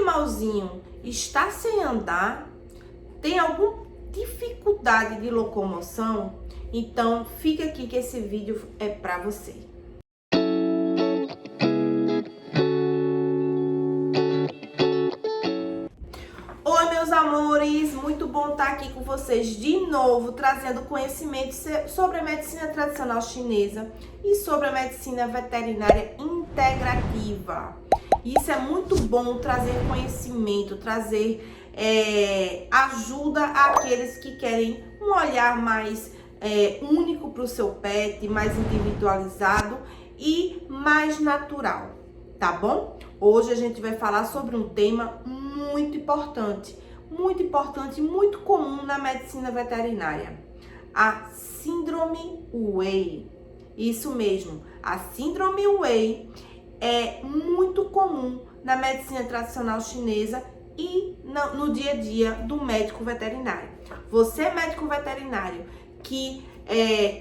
animalzinho está sem andar, tem alguma dificuldade de locomoção, então fica aqui que esse vídeo é para você. Oi, meus amores, muito bom estar aqui com vocês de novo, trazendo conhecimento sobre a medicina tradicional chinesa e sobre a medicina veterinária integrativa. Isso é muito bom, trazer conhecimento, trazer ajuda àqueles que querem um olhar mais único para o seu pet, mais individualizado e mais natural, tá bom? Hoje a gente vai falar sobre um tema muito importante, muito comum na medicina veterinária, a síndrome Wei. Isso mesmo, a síndrome Wei é muito comum na medicina tradicional chinesa e no dia a dia do médico veterinário. Você, médico veterinário, que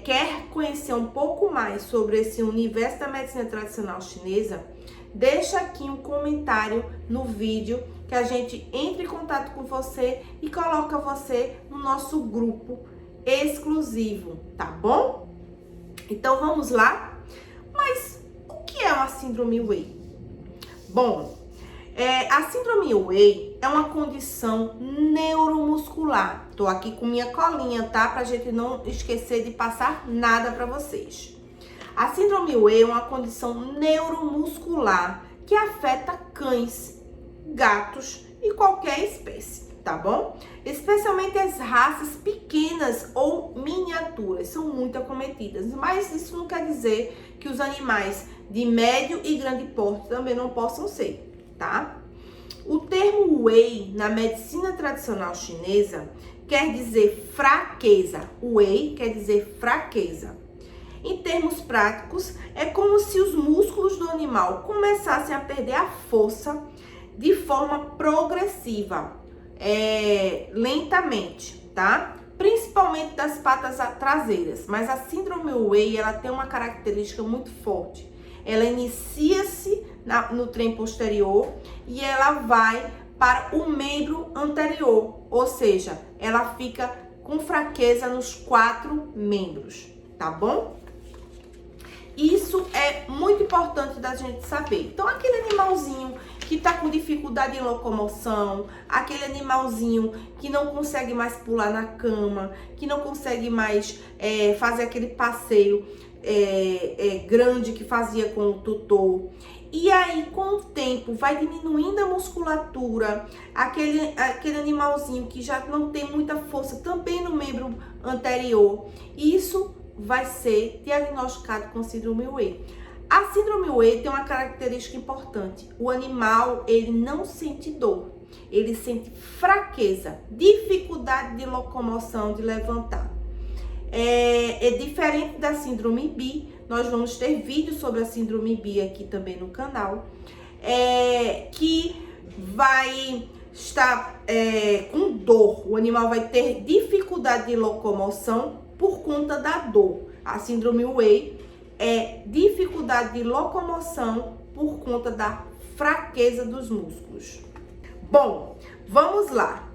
quer conhecer um pouco mais sobre esse universo da medicina tradicional chinesa, deixa aqui um comentário no vídeo que a gente entre em contato com você e coloca você no nosso grupo exclusivo, tá bom? Então vamos lá? Mas o que é uma síndrome Wei? Bom, a síndrome Wei é uma condição neuromuscular. Tô aqui com minha colinha, tá? Pra gente não esquecer de passar nada para vocês. A síndrome Wei é uma condição neuromuscular que afeta cães, gatos e qualquer espécie, tá bom? Especialmente as raças pequenas ou miniaturas são muito acometidas, mas isso não quer dizer que os animais de médio e grande porte também não possam ser, tá? O termo Wei na medicina tradicional chinesa quer dizer fraqueza. Wei quer dizer fraqueza. Em termos práticos, é como se os músculos do animal começassem a perder a força de forma progressiva, lentamente, tá? Principalmente das patas traseiras. Mas a síndrome Wei, ela tem uma característica muito forte. Ela inicia-se no trem posterior e ela vai para o membro anterior, ou seja, ela fica com fraqueza nos 4 membros, tá bom? Isso é muito importante da gente saber. Então, aquele animalzinho que tá com dificuldade em locomoção, aquele animalzinho que não consegue mais pular na cama, que não consegue mais fazer aquele passeio grande que fazia com o tutor. E aí, com o tempo, vai diminuindo a musculatura, aquele animalzinho que já não tem muita força também no membro anterior. Isso vai ser diagnosticado com síndrome Wei. A síndrome Wei tem uma característica importante. O animal, ele não sente dor. Ele sente fraqueza, dificuldade de locomoção, de levantar. É diferente da síndrome Bi. Nós vamos ter vídeo sobre a síndrome Bi aqui também no canal. Que vai estar com dor. O animal vai ter dificuldade de locomoção por conta da dor. A síndrome Wei é dificuldade de locomoção por conta da fraqueza dos músculos. Bom, vamos lá.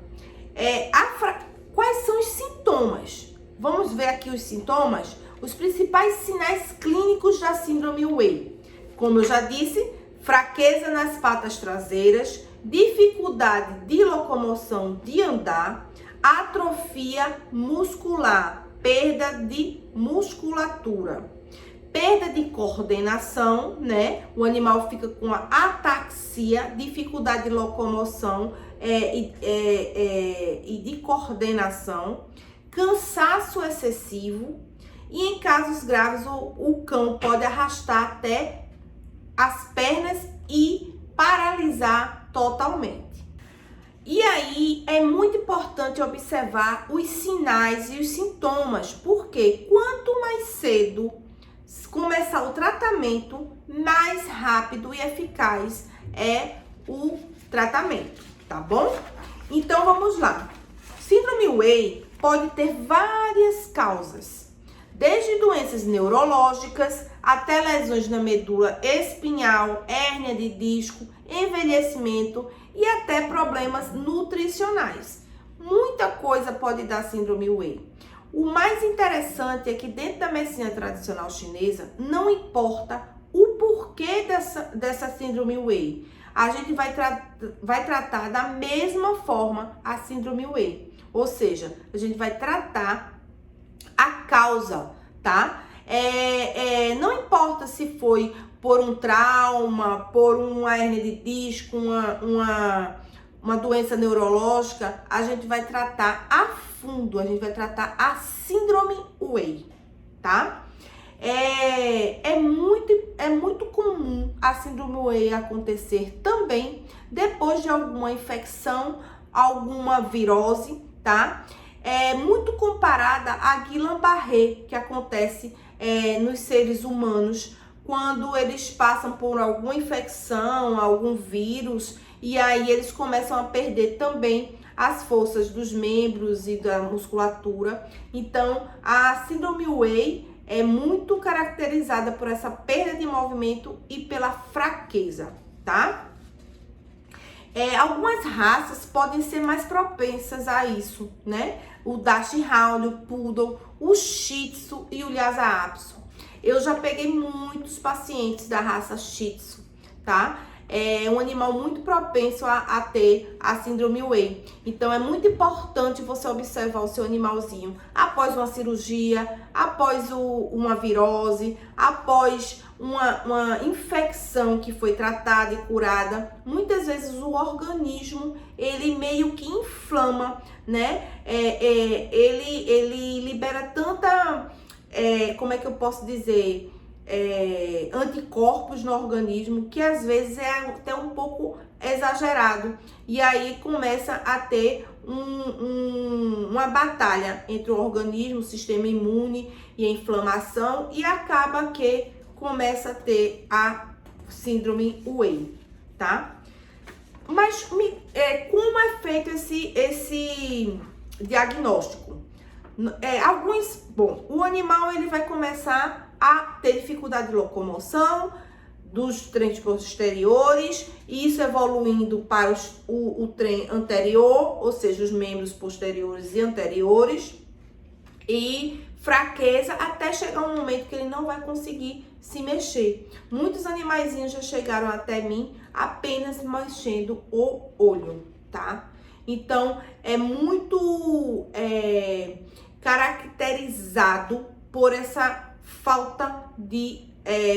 Quais são os sintomas? Vamos ver aqui os sintomas. Os principais sinais clínicos da síndrome Wei. Como eu já disse, fraqueza nas patas traseiras, dificuldade de locomoção, de andar, atrofia muscular, perda de musculatura, perda de coordenação, né? O animal fica com a ataxia, dificuldade de locomoção e de coordenação, cansaço excessivo e, em casos graves, o cão pode arrastar até as pernas e paralisar totalmente. E aí é muito importante observar os sinais e os sintomas, porque quanto mais cedo começar o tratamento, mais rápido e eficaz é o tratamento, tá bom? Então vamos lá. Síndrome Wei pode ter várias causas, desde doenças neurológicas até lesões na medula espinhal, hérnia de disco, envelhecimento e até problemas nutricionais. Muita coisa pode dar síndrome Wei. O mais interessante é que dentro da medicina tradicional chinesa, não importa o porquê dessa síndrome Wei, a gente vai tratar da mesma forma a síndrome Wei. Ou seja, a gente vai tratar a causa, tá? Não importa se foi por um trauma, por uma hernia de disco, uma doença neurológica, a gente vai tratar a fundo, a gente vai tratar a síndrome Wei, tá? É muito comum a síndrome Wei acontecer também depois de alguma infecção, alguma virose, tá? É muito comparada à Guillain-Barré, que acontece nos seres humanos quando eles passam por alguma infecção, algum vírus, e aí eles começam a perder também as forças dos membros e da musculatura. Então, a síndrome Wei é muito caracterizada por essa perda de movimento e pela fraqueza, tá? Algumas raças podem ser mais propensas a isso, né? O Dachshund, o Poodle, o Shih Tzu e o Lhasa Apso. Eu já peguei muitos pacientes da raça Shih Tzu, tá? É um animal muito propenso a ter a síndrome Wei. Então, é muito importante você observar o seu animalzinho após uma cirurgia, após uma virose, após uma infecção que foi tratada e curada. Muitas vezes o organismo, ele meio que inflama, né? Ele libera tanta, como é que eu posso dizer... anticorpos no organismo, que às vezes é até um pouco exagerado, e aí começa a ter uma batalha entre o organismo, o sistema imune e a inflamação, e acaba que começa a ter a síndrome Wei, tá? Mas como é feito esse diagnóstico? O animal ele vai começar a ter dificuldade de locomoção dos trens posteriores, e isso evoluindo para o trem anterior, ou seja, os membros posteriores e anteriores, e fraqueza até chegar um momento que ele não vai conseguir se mexer. Muitos animaizinhos já chegaram até mim apenas mexendo o olho, tá? Então, é muito caracterizado por essa falta de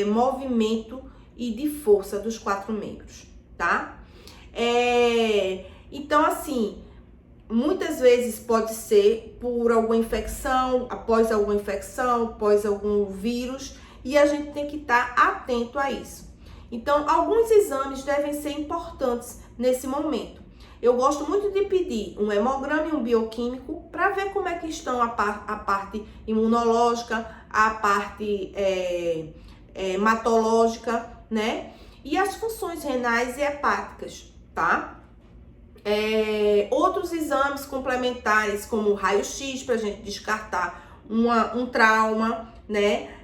movimento e de força dos 4 membros, tá? Então, assim, muitas vezes pode ser por alguma infecção, após algum vírus, e a gente tem que estar atento a isso. Então, alguns exames devem ser importantes nesse momento. Eu gosto muito de pedir um hemograma e um bioquímico para ver como é que estão a parte imunológica, a parte hematológica, né? E as funções renais e hepáticas, tá? Outros exames complementares, como o raio-x, para a gente descartar um trauma, né?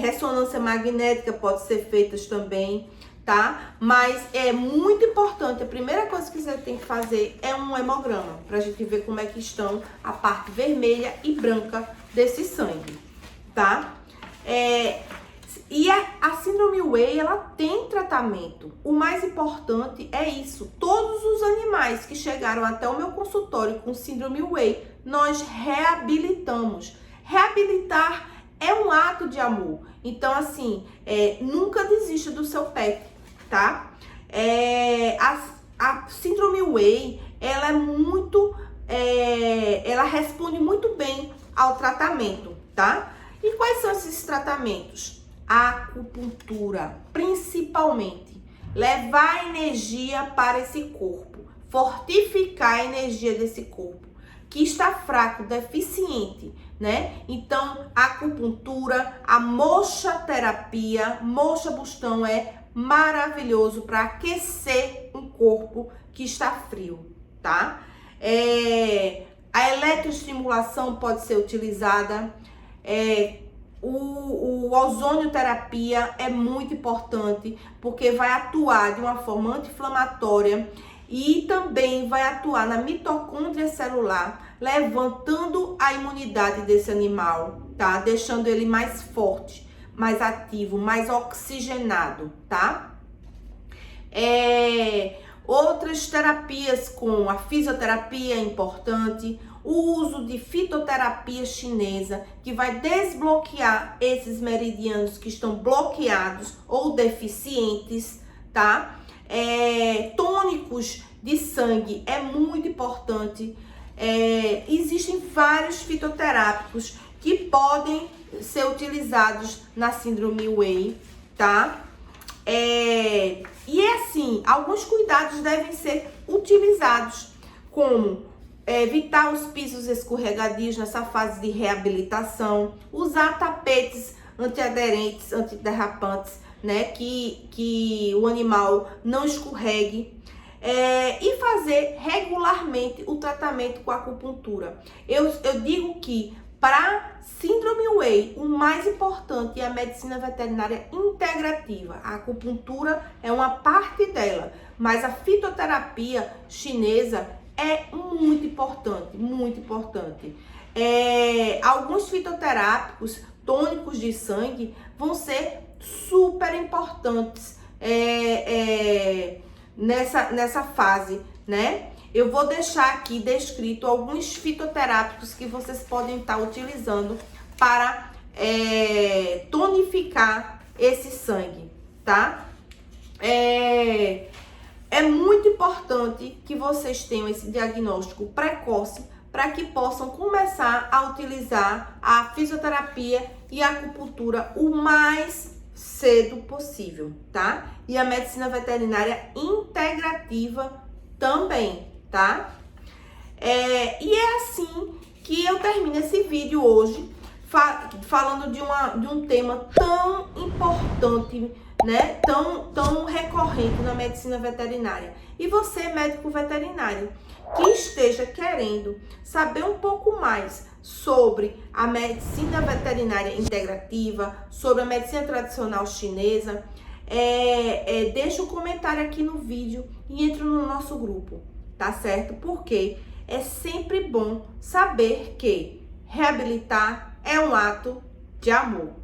Ressonância magnética pode ser feita também, tá? Mas é muito importante, a primeira coisa que você tem que fazer é um hemograma, pra gente ver como é que estão a parte vermelha e branca desse sangue, tá? E a síndrome Wei, ela tem tratamento. O mais importante é isso. Todos os animais que chegaram até o meu consultório com síndrome Wei, nós reabilitamos. Reabilitar é um ato de amor. Então, assim, nunca desista do seu pet, tá? A síndrome Wei, ela ela responde muito bem ao tratamento, tá? E quais são esses tratamentos? A acupuntura, principalmente. Levar energia para esse corpo, fortificar a energia desse corpo, que está fraco, deficiente, né? Então, a acupuntura, a moxa-terapia, moxa-bustão é maravilhoso para aquecer um corpo que está frio, tá? A eletroestimulação pode ser utilizada, O ozonioterapia é muito importante, porque vai atuar de uma forma anti-inflamatória e também vai atuar na mitocôndria celular, levantando a imunidade desse animal, tá? Deixando ele mais forte, mais ativo, mais oxigenado, tá? Outras terapias, com a fisioterapia é importante, o uso de fitoterapia chinesa, que vai desbloquear esses meridianos que estão bloqueados ou deficientes, tá? Tônicos de sangue é muito importante. Existem vários fitoterápicos que podem ser utilizados na síndrome Wei, tá? E assim, alguns cuidados devem ser utilizados, como evitar os pisos escorregadios nessa fase de reabilitação, usar tapetes antiaderentes, antiderrapantes, né, que o animal não escorregue, e fazer regularmente o tratamento com acupuntura. Eu digo que para síndrome Wei, o mais importante é a medicina veterinária integrativa. A acupuntura é uma parte dela, mas a fitoterapia chinesa é muito importante, muito importante. Alguns fitoterápicos tônicos de sangue vão ser super importantes nessa fase, né? Eu vou deixar aqui descrito alguns fitoterápicos que vocês podem estar utilizando para tonificar esse sangue, tá? É muito importante que vocês tenham esse diagnóstico precoce para que possam começar a utilizar a fisioterapia e a acupuntura o mais cedo possível, tá? E a medicina veterinária integrativa também, tá? E é assim que eu termino esse vídeo hoje, falando de um tema tão importante, né? Tão recorrente na medicina veterinária. E você, médico veterinário, que esteja querendo saber um pouco mais sobre a medicina veterinária integrativa, sobre a medicina tradicional chinesa, deixa um comentário aqui no vídeo e entre no nosso grupo, tá certo? Porque é sempre bom saber que reabilitar é um ato de amor.